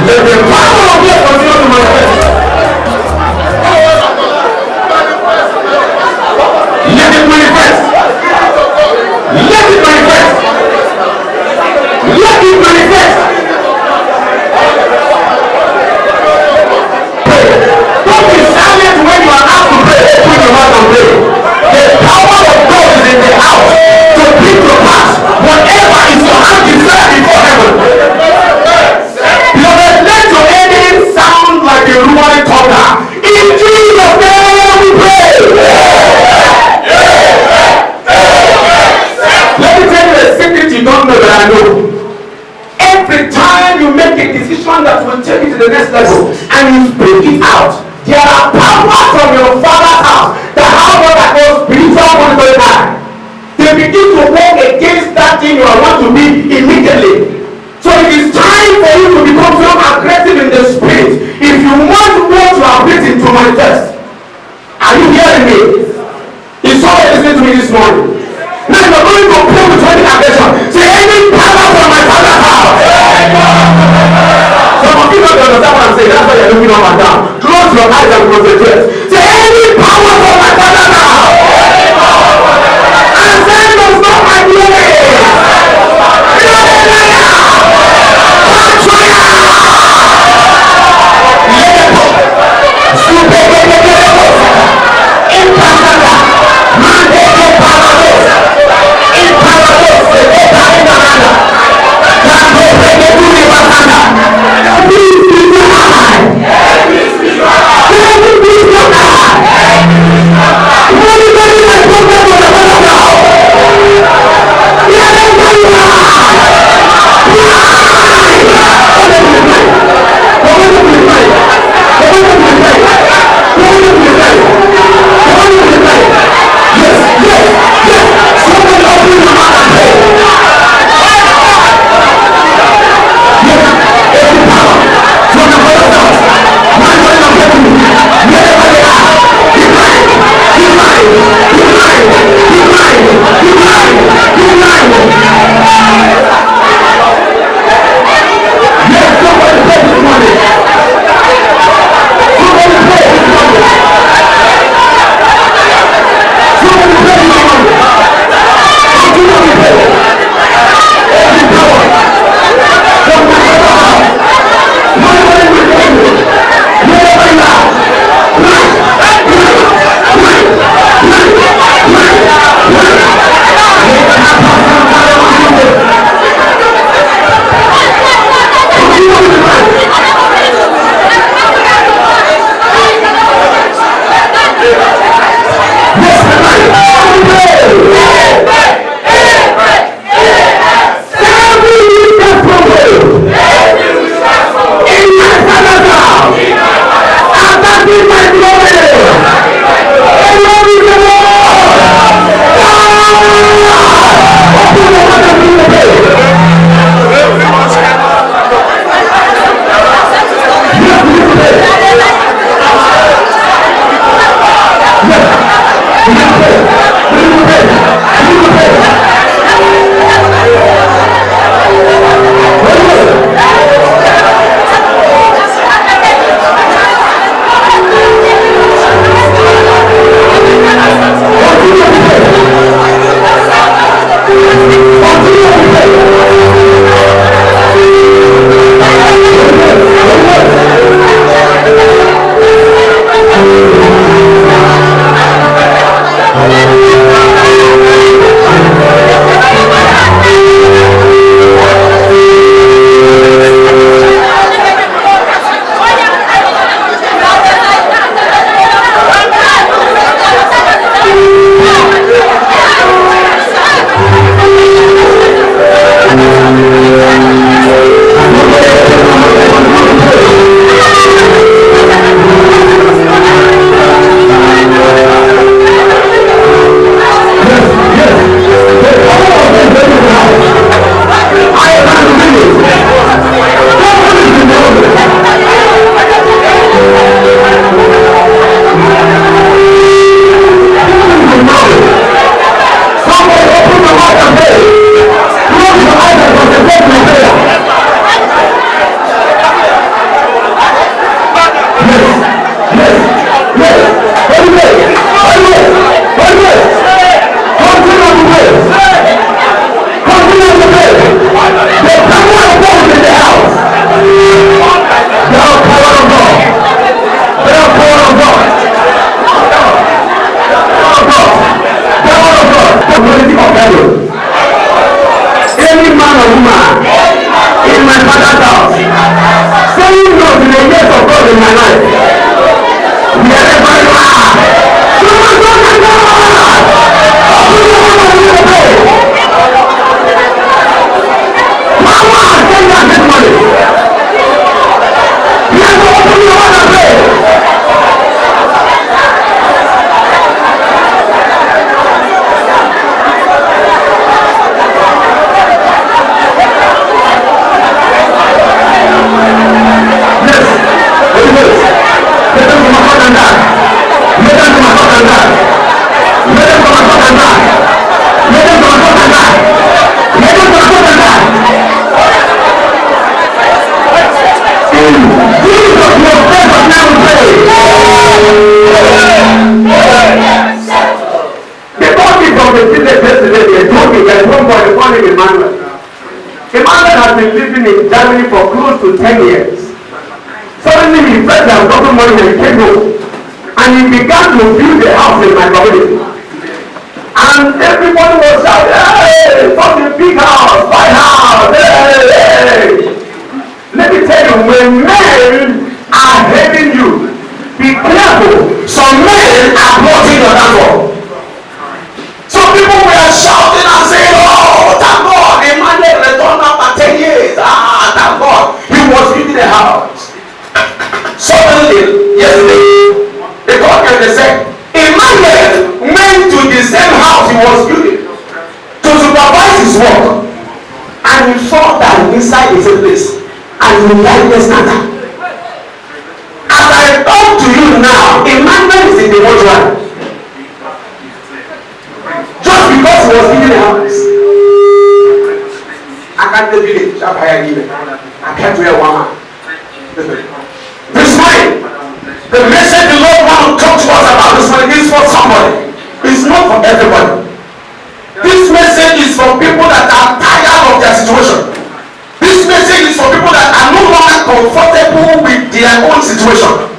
Let the power of God continue to manifest. Let it manifest. Let it manifest. Let it manifest. Pray. Don't be silent when you are asked to pray. Open your mouth and pray. The power of God is in the house to bring to pass whatever is your heart desire before heaven. Beloved, let your ending sound like a roaring thunder. In Jesus' name we pray. Let me tell you a secret you don't know that I know. Every time you make a decision that will take you to the next level and you speak it out, there are powers from your father's house that have what I call spiritual monitoring eye. They begin to work against that thing you want to be immediately. So it is time for you to become so aggressive in the spirit if you want what you are written to manifest. Are you hearing me? Is someone listening to me this morning? Now you're going to pray with holy aggression. Say, any power from my father's house. Some of you don't understand what I'm saying. That's why you're looking up and down. Close your eyes and concentrate. Say, any power from my father's house. And then does not my glory. Please be had been living in Germany for close to 10 years. Suddenly he felt that gotten money and he came home. And he began to build a house in my community. And everybody was shouting, hey, such a big house, my house, hey. Let me tell you, when men are hating you, be careful. Some men are plotting your downfall. Some people were shouting and saying, oh, thank God, Emmanuel returned after 10 years. Ah, thank God, he was building a house. Suddenly, yesterday, they called me and they said, Emmanuel went to the same house he was building to supervise his work, and he saw that inside is a place, and he died yesterday. As I talk to you now, Emmanuel is in the mortuary just because he was building a house. I can't do it. I can't wear one. This morning, the message the Lord wants to talk to us about this morning is for somebody. It's not for everybody. This message is for people that are tired of their situation. This message is for people that are no longer comfortable with their own situation.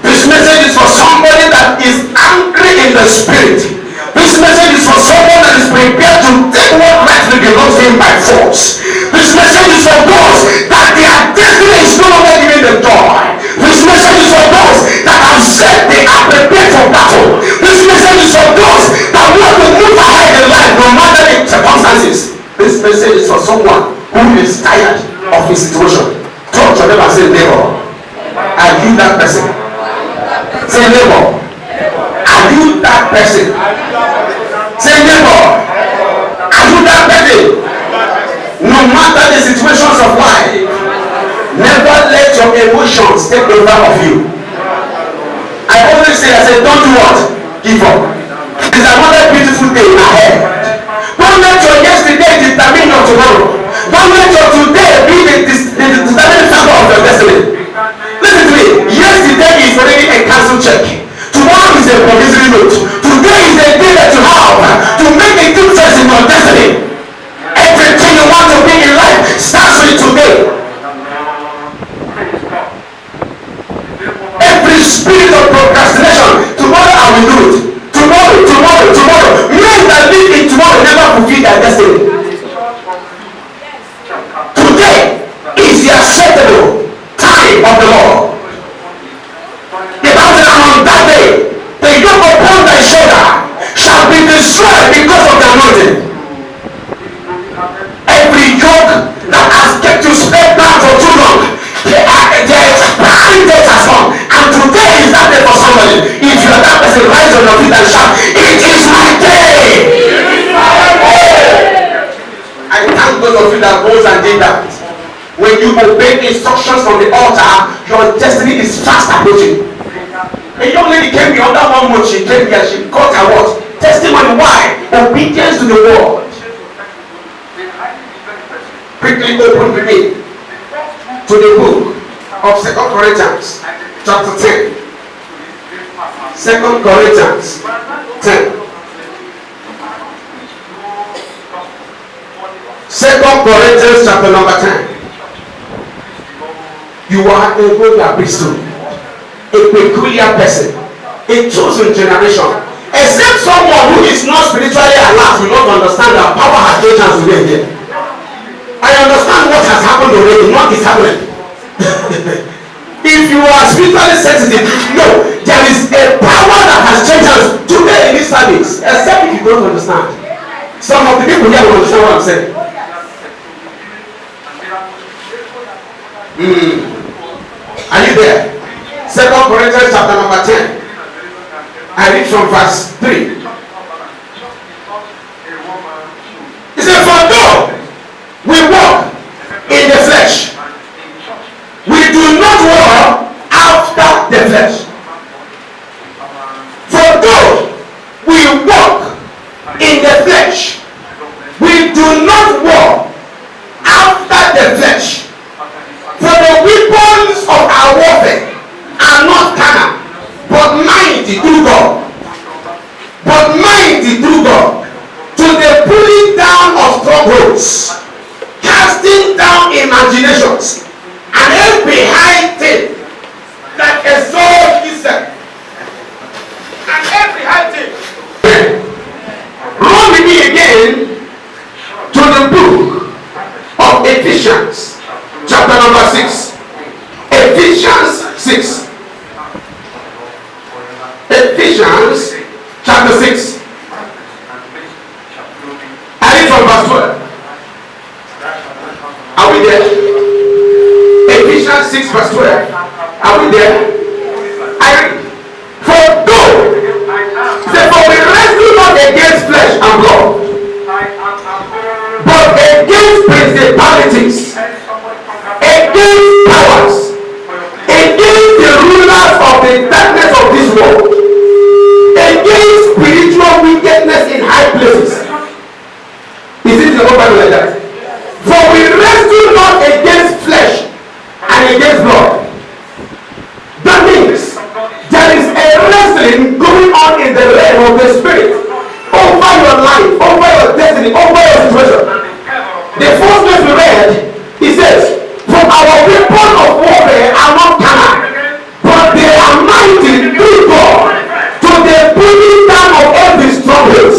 This message is for somebody that is angry in the spirit. This message is for someone that is prepared to take what rightly belongs to him by force. This message is for those that their destiny is no longer giving them joy. This message is for those that have said they are prepared for battle. This message is for those that want to move ahead in life no matter the circumstances. This message is for someone who is tired of his situation. Talk to them and say, neighbor, are you that person? Say, neighbor, are you that person? Say, neighbor, are you that person? No matter the situations of life, never let your emotions take over of you. I always say, I say, don't do what? Give up. There's another beautiful day ahead. Don't let your yesterday determine your tomorrow. Don't let your today be the determining factor of your destiny. Listen to me. Yesterday is already a cancel check. Tomorrow is a promissory note. Today is a day that you have to make a difference in your destiny. Everything you want to be in life starts with today. Every spirit of procrastination, tomorrow I will do it. Tomorrow. Men that live in tomorrow never fulfill their destiny. Today is the acceptable time of the Lord. The Bible says, on that day, the yoke upon thy shoulder shall be destroyed because of the anointing. Every yoke that has kept you spent down for too long, the expiring date has come, and today is that day for somebody. If you are that person, rise on your feet and shout, it is my day. I thank those of you that rose and did that. When you obey instructions from the altar, your destiny is fast approaching. A young lady came here under 1 month. She came here. She got her what? Testimony. Why? Obedience to the word. Quickly open with me to the book of 2 Corinthians chapter 10. 2 Corinthians 10. 2 Corinthians chapter number 10. You are a royal priesthood, a peculiar person, a chosen generation. Except someone who is not spiritually alert will not understand that power has no chance to be here. I understand what has happened already, what is happening. If you are spiritually sensitive, no, there is a power that has changed us today in this service. Except if you don't understand. Some of the people here will understand what I'm saying. Are you there? 2 Corinthians chapter number 10. I read from verse 3. He said, for though we walk in the flesh, we do not war after the flesh. For though we walk in the flesh, we do not war after the flesh. For the weapons of our warfare are not carnal, but mighty through God. But mighty through God to the pulling down of strongholds, casting down nations, and every high thing that exalts itself, and every high thing. Roll with me again to the book of Ephesians, chapter number 6. Ephesians 6. Ephesians chapter 6. I read from verse 12. Are we there? Ephesians 6 verse 12. Are we there? I read. For though, say, for we wrestle not against flesh and blood, but against principalities, against powers, against the rulers of the darkness of this world, against spiritual wickedness in high places. Is it the Bible like that? For we wrestle not against flesh and against blood. That means there is a wrestling going on in the realm of the spirit over your life, over your destiny, over your situation. The first verse we read, he says, for our weapon of warfare are not carnal, but they are mighty through God to the pulling down of every stronghold.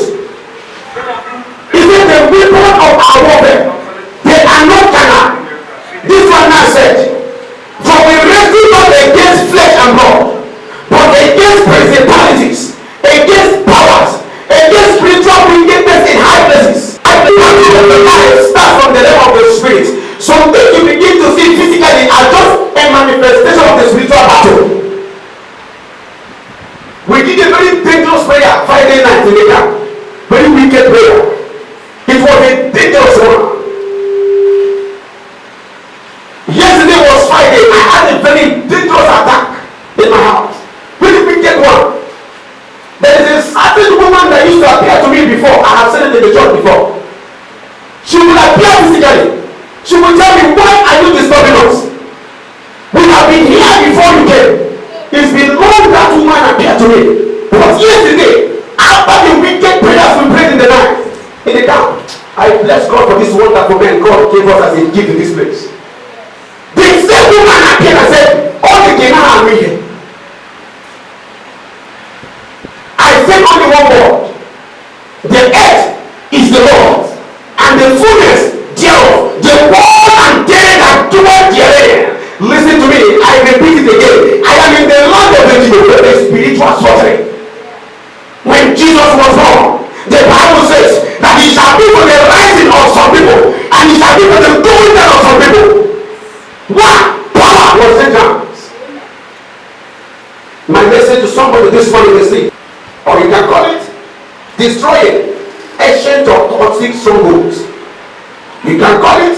He said the weapon of our warfare, they are not carnal. This one now said, for we wrestle not against flesh and blood, but against principalities, against powers, against spiritual wickedness in high places. And the battle of the life starts from the level of the spirit. Something you begin to see physically are just a manifestation of the spiritual battle. We did a very dangerous prayer Friday night in the camp. Very wicked prayer. It was a dangerous one. Yesterday was Friday. I had a very dangerous attack in my house. Very wicked one. There is a certain woman that used to appear to me before. I have said it in the church before. She will appear physically. She will tell me, why are you disturbing us? We have been here before you came. It's been long that woman appeared to me. But yesterday, after the wicked prayers we prayed in the night, in the camp, I bless God for this wonderful man God gave us as a gift in this place. The same woman appeared and said, all the Ghana are we here. I said only one word. The earth is the Lord's, and the fullness thereof, the world and they that dwell therein. Listen to me, I repeat it again. I am in the land of the spiritual sorcery. When Jesus was born, the Bible says that he shall be for the rising of some people, and he shall be for the going down of some people. What power was Satan's? My message to somebody this morning is this, or you can call it destroying ancient or toxic strongholds. You can call it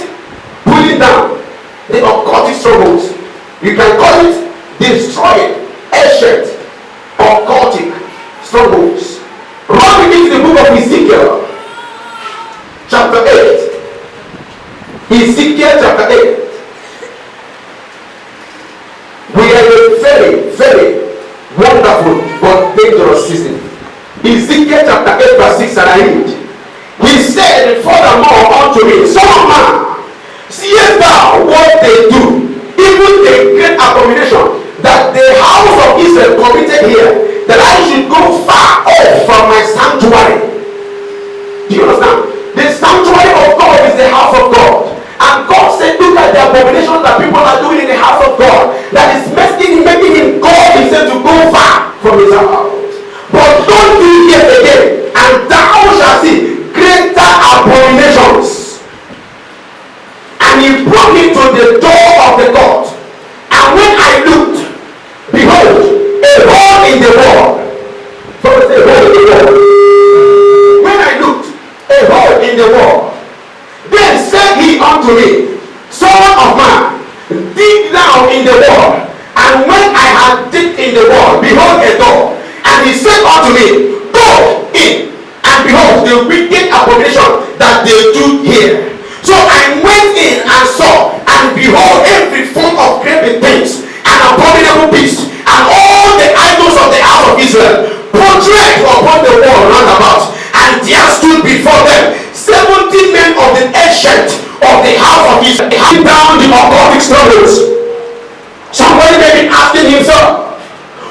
pulling down the occultic strongholds. You can call it destroying ancient occultic strongholds. Run with me to the book of Ezekiel, chapter 8. Ezekiel chapter 8. We are in a very, very wonderful but dangerous season. Ezekiel chapter 8 verse 6, and I read. He said furthermore unto me, son of man, seest thou what they do, even the great abomination that the house of Israel committed here, that I should go far off from my sanctuary. Do you understand? The sanctuary of God is the house of God. And God said, look at the abomination that people are doing in the house of God, that is making him God himself to go far from his house. But don't do it yet again, and thou shalt see greater abominations. And he brought me to the door of the court, and when I looked, behold, a hole in the wall. Somebody say, a hole in the wall. When I looked, a hole in the wall. Then said he unto me, son of man, dig down in the wall. And when I had digged in the wall, behold, a door. And he said unto me, go in, and behold the wicked abomination that they do here. So I went in and saw, and behold every form of graven things, and abominable beasts, and all the idols of the house of Israel, portrayed upon the wall round about. And there stood before them 70 men of the ancient of the house of Israel, handing down the occultic strongholds. Somebody may be asking himself,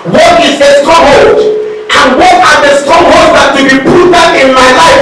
what is a stronghold? And what are the strongholds that will be put in my life